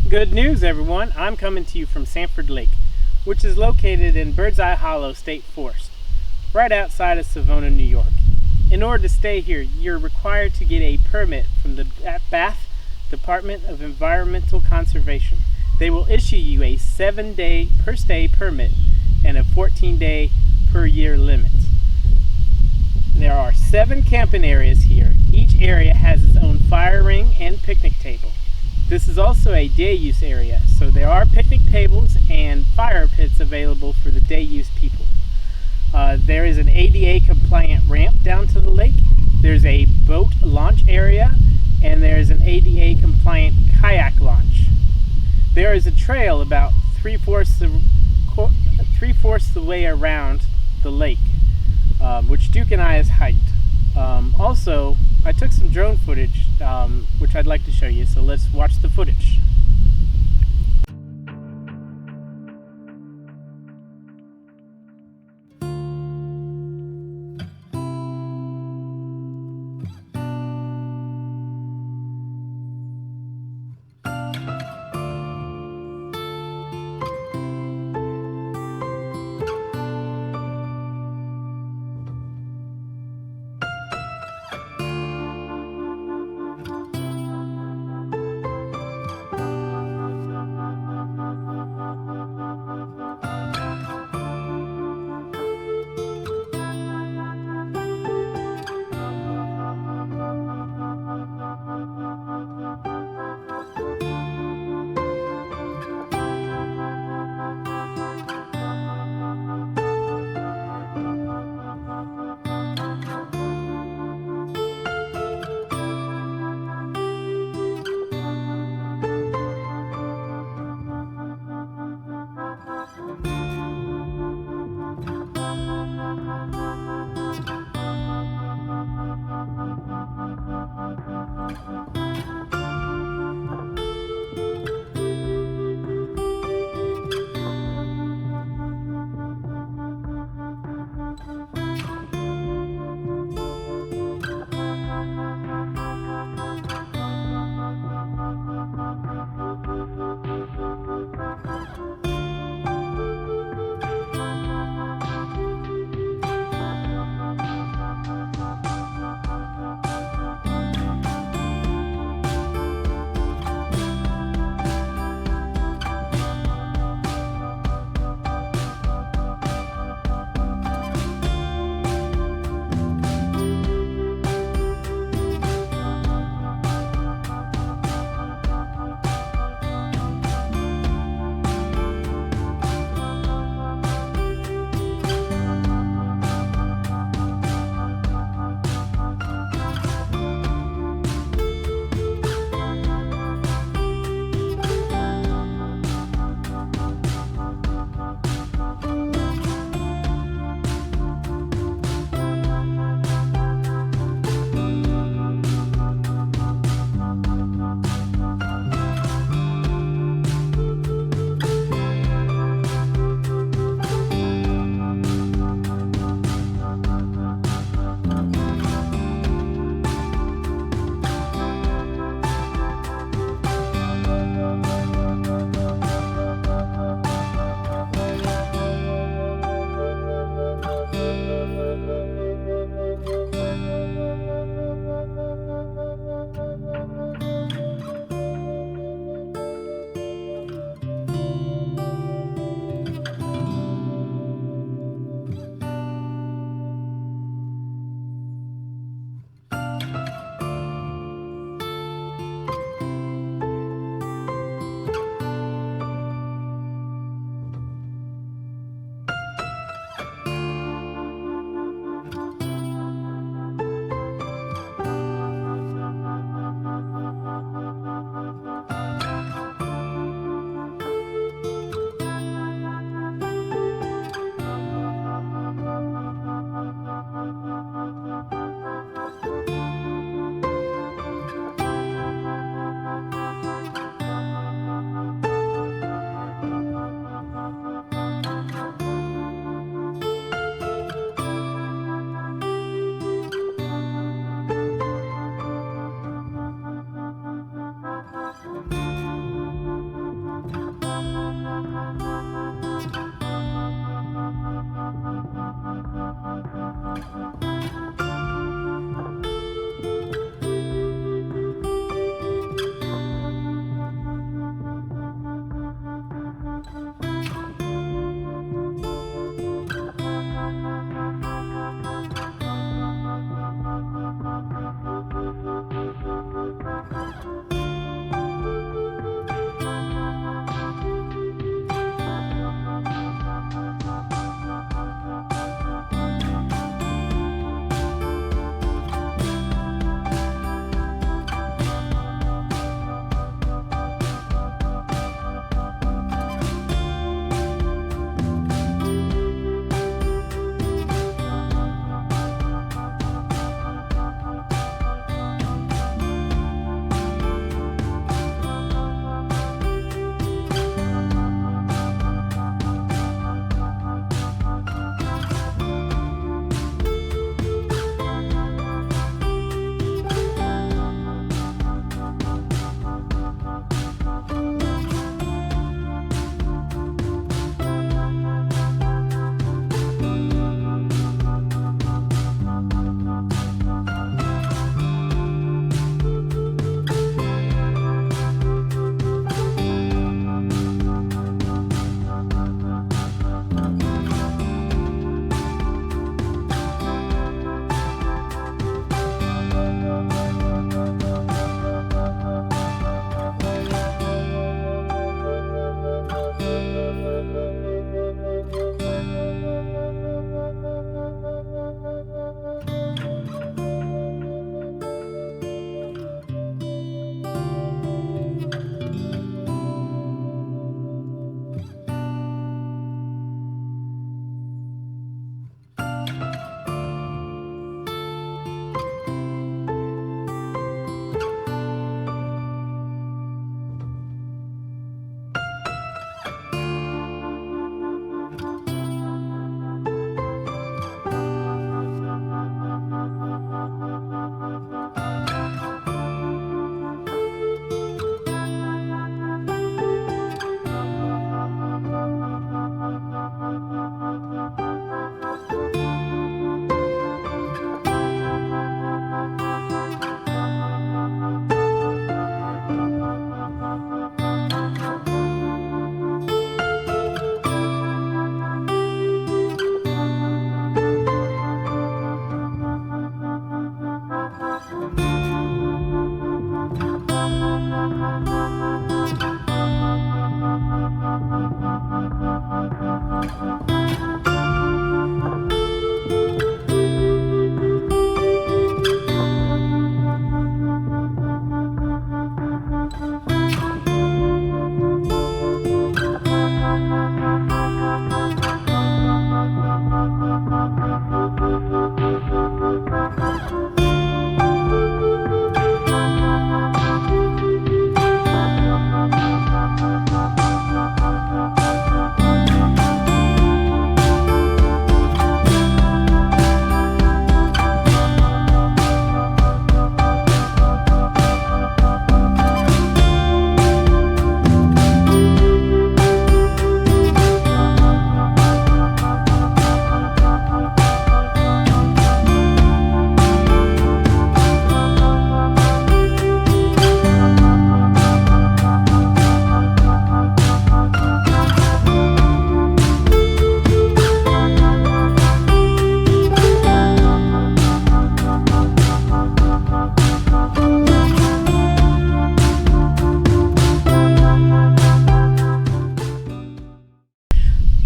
Good news, everyone. I'm coming to you from Sanford Lake, which is located in Birdseye Hollow State Forest, right outside of Savona, New York. In order to stay here, you're required to get a permit from the Bath Department of Environmental Conservation. They will issue you a 7-day per stay permit and a 14-day per year limit. There are 7 camping areas here. Each area has its own fire ring and picnic table. This is also a day use area, so there are picnic tables and fire pits available for the day use people. There is an ADA compliant ramp down to the lake. There's a boat launch area, and there's an ADA compliant kayak launch. There is a trail about three-fourths the way around the lake, which Duke and I has hiked. Also, I took some drone footage, which I'd like to show you, so let's watch the footage.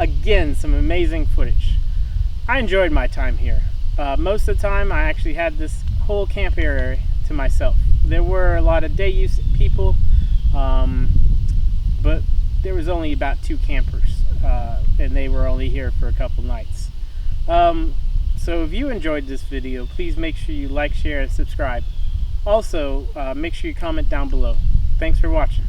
Again, some amazing footage. I enjoyed my time here. Most of the time I actually had this whole camp area to myself. There were a lot of day use people, but there was only about 2 campers, and they were only here for a couple nights. So if you enjoyed this video, please make sure you like, share, and subscribe. Also, make sure you comment down below. Thanks for watching.